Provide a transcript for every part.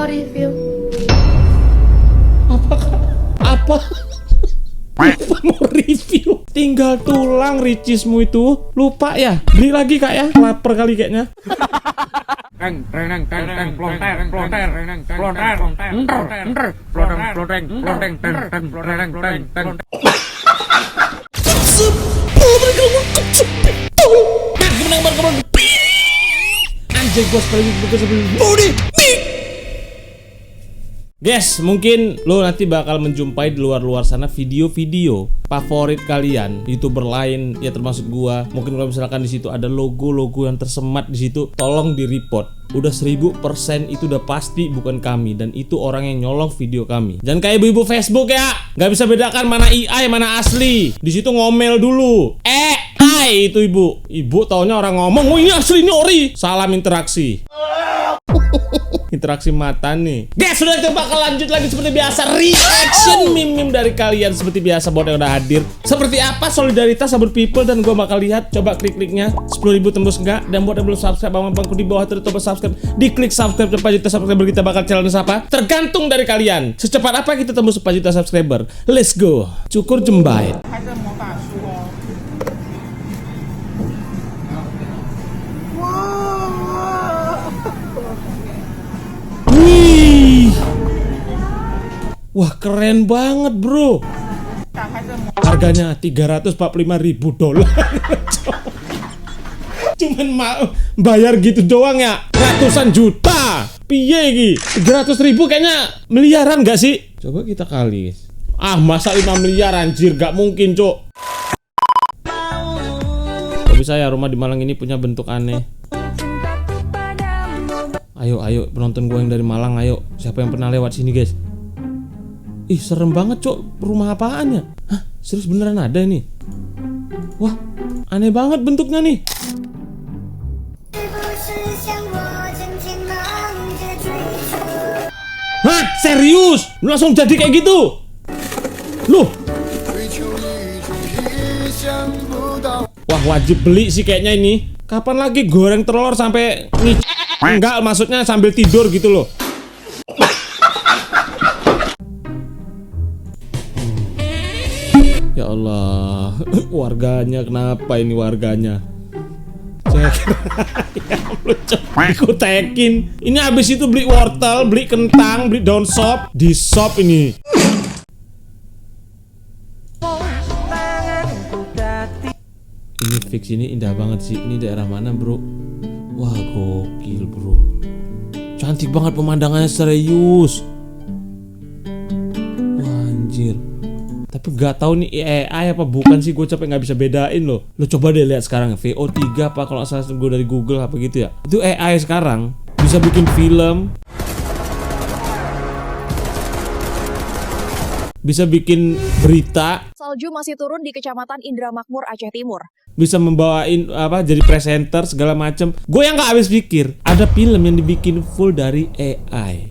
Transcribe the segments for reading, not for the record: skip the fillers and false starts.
mau review. Apa? Lupa mau review. Tinggal tulang ricismu itu. Lupa ya? Beli lagi kak ya? Lapar kali kayaknya. Anjay gua sebelum body. Guys, mungkin lo nanti bakal menjumpai di luar sana video-video favorit kalian, YouTuber lain ya termasuk gua. Mungkin kalau misalkan di situ ada logo-logo yang tersemat di situ, tolong di-report. Udah 1000% itu udah pasti bukan kami, dan itu orang yang nyolong video kami. Jangan kayak ibu-ibu Facebook ya, nggak bisa bedakan mana AI mana asli. Di situ ngomel dulu. AI itu ibu. Ibu taunya orang ngomong, "Oh ini asli, ini ori." Salam interaksi. Interaksi mata nih. Guys, sudah kita bakal lanjut lagi seperti biasa. Reaction meme-meme dari kalian seperti biasa. Buat yang udah hadir, seperti apa solidaritas Sabur People, dan gue bakal lihat. Coba klik-kliknya 10.000 tembus enggak. Dan buat yang belum subscribe, bangku di bawah tertutup subscribe. Diklik subscribe cepat juta subscriber. Kita bakal challenge apa? Tergantung dari kalian. Secepat apa kita tembus 4 juta subscriber. Let's go. Cukur jembait. Wih, wah keren banget bro. Harganya $345.000. Cuman bayar gitu doang ya, ratusan juta. Piye iki? 300.000 kayaknya miliaran gak sih? Coba kita kali. Masa 5 miliar anjir, gak mungkin cok. Kok bisa ya rumah di Malang ini punya bentuk aneh? Ayo penonton gue yang dari Malang, ayo. Siapa yang pernah lewat sini guys? Ih serem banget cok, rumah apaan ya? Hah, serius beneran ada ini? Wah, aneh banget bentuknya nih. Hah, serius? Lu langsung jadi kayak gitu? Loh. Wah, wajib beli sih kayaknya ini. Kapan lagi goreng telur sampai enggak, maksudnya sambil tidur gitu loh. Ya Allah, warganya kenapa ini warganya? Cek, dikutekin. Ini habis itu beli wortel, beli kentang, beli daun sop di shop ini. Ini fix, ini indah banget sih. Ini daerah mana bro? Wah gokil bro. Cantik banget pemandangannya, serius. Wah anjir. Tapi gak tahu nih AI apa bukan sih, gue capek gak bisa bedain loh. Lo coba deh lihat sekarang VO3 apa kalau salah gue dari Google apa gitu ya. Itu AI sekarang bisa bikin film, bisa bikin berita. Salju masih turun di Kecamatan Indramakmur, Aceh Timur. Bisa membawain apa, jadi presenter segala macem. Gue yang gak habis pikir, ada film yang dibikin full dari AI.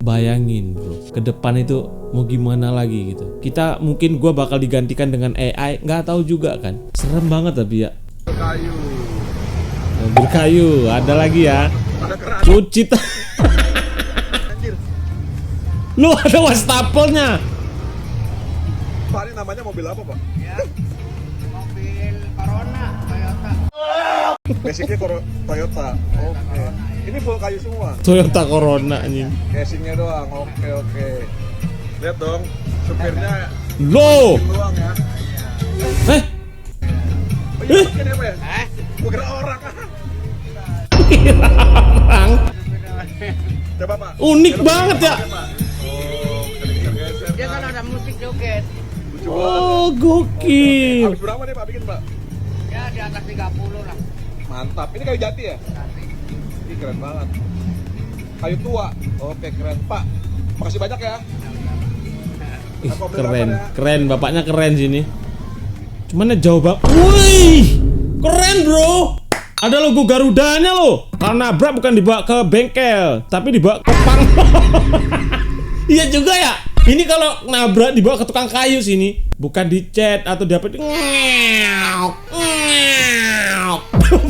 Bayangin bro, ke depan itu mau gimana lagi gitu. Kita mungkin gue bakal digantikan dengan AI, nggak tahu juga kan. Serem banget tapi ya. Kayu. Mobil kayu, ada lagi ya. Cuci. Lu ada wastafelnya. Pak, ini namanya mobil apa pak? Ya, mobil Corona Toyota. Basicnya Toyota. Oke. Ini full kayu semua. Toyota Corona anjing. Casingnya doang. Oke. Lihat dong, supirnya Loh. doang ya. Oh, iya, pakai apa ya? Gua kira orang. Orang. Coba pak. Unik banget ya. Oh, geser-geser. Dia kan ada musik joget. Lucu banget. Oh gokil. Habis berapa nih pak bikin pak? Ya di atas 30 lah. Mantap. Ini kayu jati ya? Nanti. Ini keren banget. Kayu tua. Oke, keren pak. Makasih banyak ya. Ih, keren, bapaknya keren sini. Cuman jauh banget. Wih, keren bro. Ada logo Garudanya loh. Karena nabrak bukan dibawa ke bengkel, tapi dibawa ke pang. Iya juga ya. Ini kalau nabrak dibawa ke tukang kayu sini, bukan dicet atau dapat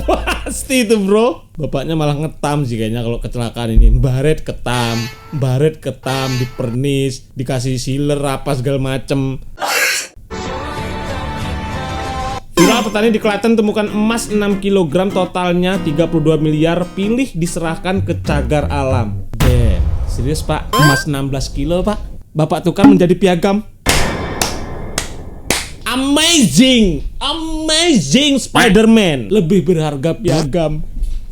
pasti itu bro. Bapaknya malah ngetam sih kayaknya kalau kecelakaan ini. Baret ketam, dipernis, dikasih sealer apa segala macem. Viral, petani di Klaten temukan emas 6 kg totalnya 32 miliar, pilih diserahkan ke cagar alam. Damn, serius pak? Emas 16 kilo pak? Bapak tukar menjadi piagam. Amazing Spider-Man. Lebih berharga piagam.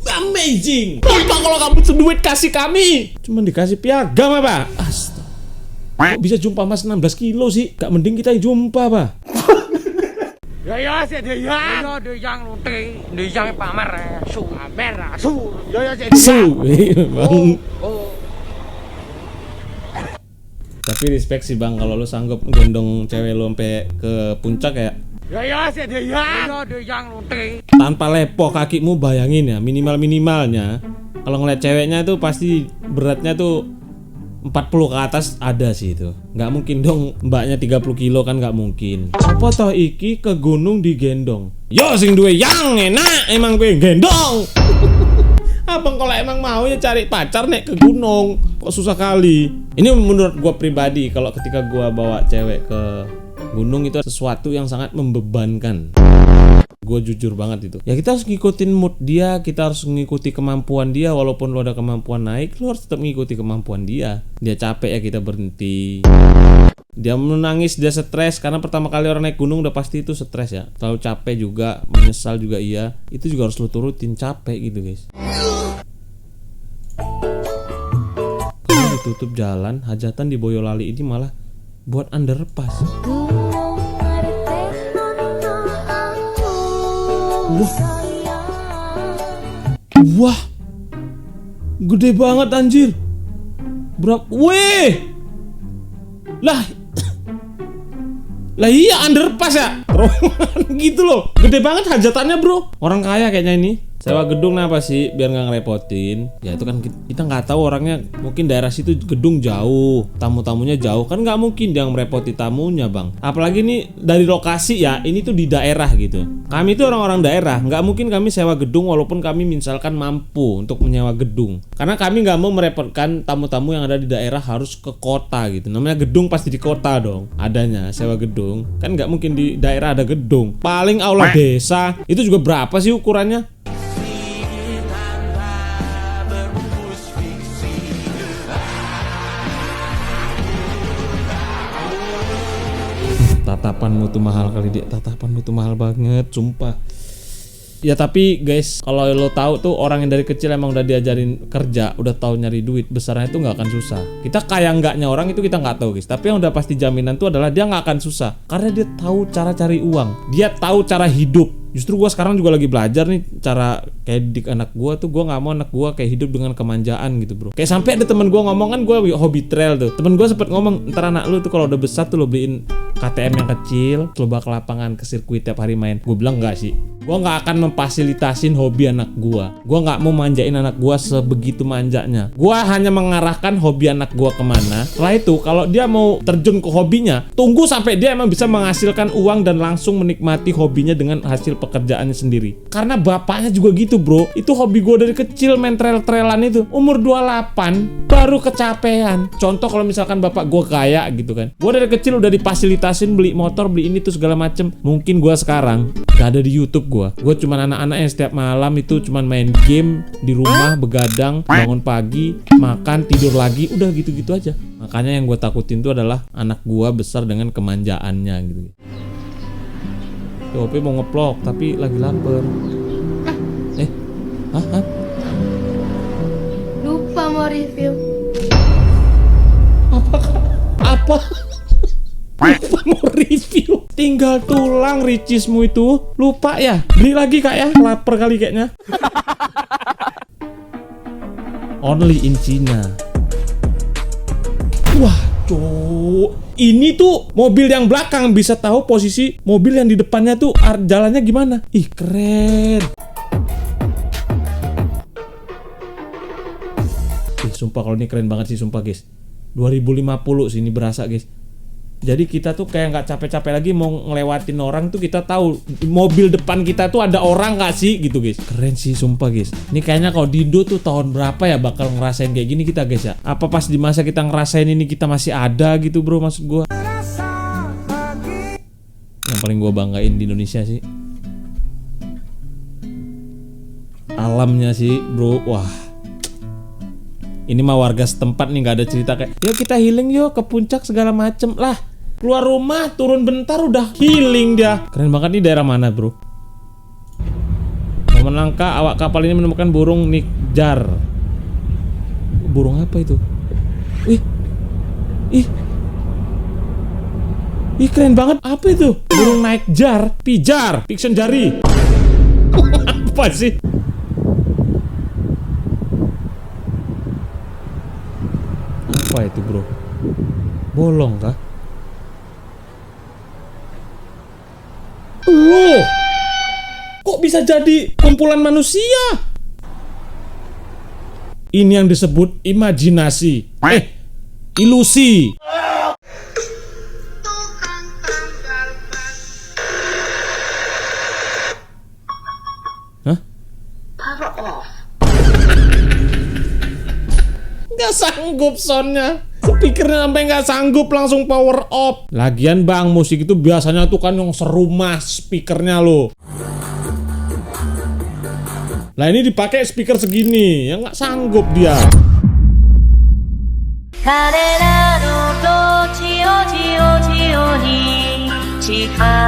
Amazing. Bapak kalau kamu butuh duit kasih kami. Cuman dikasih piagam apa? Astaga. Kok bisa jumpa emas 16 kilo sih? Gak mending kita jumpa pak? Ya sih dia. Dia yang luti, dia yang pamer, pamer, Ya sih. Bang. Tapi respect sih bang kalau lu sanggup gendong cewek lu sampai ke puncak ya. Ya sih dia. Dia yang luti. Tanpa lepoh kakimu, bayangin ya minimalnya kalau ngeliat ceweknya tuh pasti beratnya tuh 40 ke atas ada sih itu. Nggak mungkin dong mbaknya 30 kilo kan, nggak mungkin. Apa toh iki ke gunung digendong? Yo sing duwe yang enak emang gue gendong. Abang kalau emang mau ya cari pacar nek ke gunung, kok susah kali. Ini menurut gua pribadi, kalau ketika gua bawa cewek ke gunung itu sesuatu yang sangat membebankan. Gue jujur banget itu. Ya kita harus ngikutin mood dia, kita harus ngikuti kemampuan dia. Walaupun lo ada kemampuan naik, lo harus tetap ngikuti kemampuan dia. Dia capek ya kita berhenti. Dia menangis, dia stres karena pertama kali orang naik gunung udah pasti itu stres ya. Terlalu capek juga, menyesal juga iya. Itu juga harus lo turutin, capek gitu guys. Kalau ditutup jalan, hajatan di Boyolali ini malah buat underpass. Wah, gede banget anjir. Berapa? Weh, lah iya underpass ya, terowongan gitu loh. Gede banget hajatannya bro. Orang kaya kayaknya ini. Sewa gedung apa sih biar nggak ngerepotin? Ya itu kan kita nggak tahu orangnya, mungkin daerah situ gedung jauh, tamu-tamunya jauh, kan nggak mungkin dia merepoti tamunya bang. Apalagi nih dari lokasi ya, ini tuh di daerah gitu. Kami tuh orang-orang daerah, nggak mungkin kami sewa gedung walaupun kami misalkan mampu untuk menyewa gedung. Karena kami nggak mau merepotkan tamu-tamu yang ada di daerah harus ke kota gitu. Namanya gedung pasti di kota dong adanya, sewa gedung. Kan nggak mungkin di daerah ada gedung. Paling aula desa, itu juga berapa sih ukurannya? Tatapanmu tuh mahal kali dia, tatapanmu tuh mahal banget, sumpah. Ya tapi guys, kalau lo tahu tuh orang yang dari kecil emang udah diajarin kerja, udah tahu nyari duit, besarnya itu nggak akan susah. Kita kaya enggaknya orang itu kita nggak tahu guys, tapi yang udah pasti jaminan tuh adalah dia nggak akan susah, karena dia tahu cara cari uang, dia tahu cara hidup. Justru gue sekarang juga lagi belajar nih cara kayak didik anak gue tuh. Gue nggak mau anak gue kayak hidup dengan kemanjaan gitu bro. Kayak sampai ada temen gue ngomong, kan gue hobi trail tuh. Temen gue sempet ngomong, ntar anak lu tuh kalau udah besar tuh lo beliin KTM yang kecil, lo bawa ke lapangan ke sirkuit tiap hari main. Gue bilang enggak sih. Gue nggak akan memfasilitasin hobi anak gue. Gue nggak mau manjain anak gue sebegitu manjanya. Gue hanya mengarahkan hobi anak gue kemana. Setelah itu kalau dia mau terjun ke hobinya, tunggu sampai dia emang bisa menghasilkan uang dan langsung menikmati hobinya dengan hasil pekerjaannya sendiri. Karena bapaknya juga gitu bro. Itu hobi gue dari kecil, main trail-trailan itu. Umur 28 baru kecapean. Contoh kalau misalkan bapak gue kaya gitu kan, gue dari kecil udah difasilitasin beli motor, beli ini tuh segala macem. Mungkin gue sekarang gak ada di YouTube gue cuman anak-anak yang setiap malam itu cuman main game di rumah, begadang, bangun pagi, makan, tidur lagi, udah gitu-gitu aja. Makanya yang gue takutin tuh adalah anak gue besar dengan kemanjaannya gitu. Ope mau ngeplok tapi lagi lapar. Hah? Lupa mau review. Apa? Lupa mau review. Tinggal tulang ricismu itu. Lupa ya? Beli lagi kak ya? Lapar kali kayaknya. Only in China. Wah cuk, ini tuh mobil yang belakang bisa tahu posisi mobil yang di depannya tuh jalannya gimana. Ih keren. Sumpah kalau ini keren banget sih sumpah guys. 2050 sini berasa guys. Jadi kita tuh kayak nggak capek-capek lagi mau ngelewatin orang tuh, kita tahu mobil depan kita tuh ada orang nggak sih gitu guys. Keren sih sumpah guys. Ini kayaknya kalau Dido tuh tahun berapa ya bakal ngerasain kayak gini kita guys ya? Apa pas di masa kita ngerasain ini kita masih ada gitu bro, maksud gua. Yang paling gua banggain di Indonesia sih alamnya sih bro. Wah, ini mah warga setempat nih nggak ada cerita kayak yuk kita healing yuk ke puncak segala macem lah. Keluar rumah turun bentar udah healing dia. Keren banget nih. Daerah mana bro? Momen langka, awak kapal ini menemukan burung nikjar. Burung apa itu? Ih keren banget. Apa itu? Burung nikjar, pijar, fiction jari. Apa sih? Apa itu bro? Bolong kah? Loh, kok bisa jadi kumpulan manusia? Ini yang disebut imajinasi. Ilusi. Hah? Power off. Gak sanggup soundnya. Speakernya sampai nggak sanggup langsung power off. Lagian bang, musik itu biasanya tuh kan yang serumah speakernya lo. Lah ini dipakai speaker segini, ya nggak sanggup dia. Karena no to chio chio chio ni chika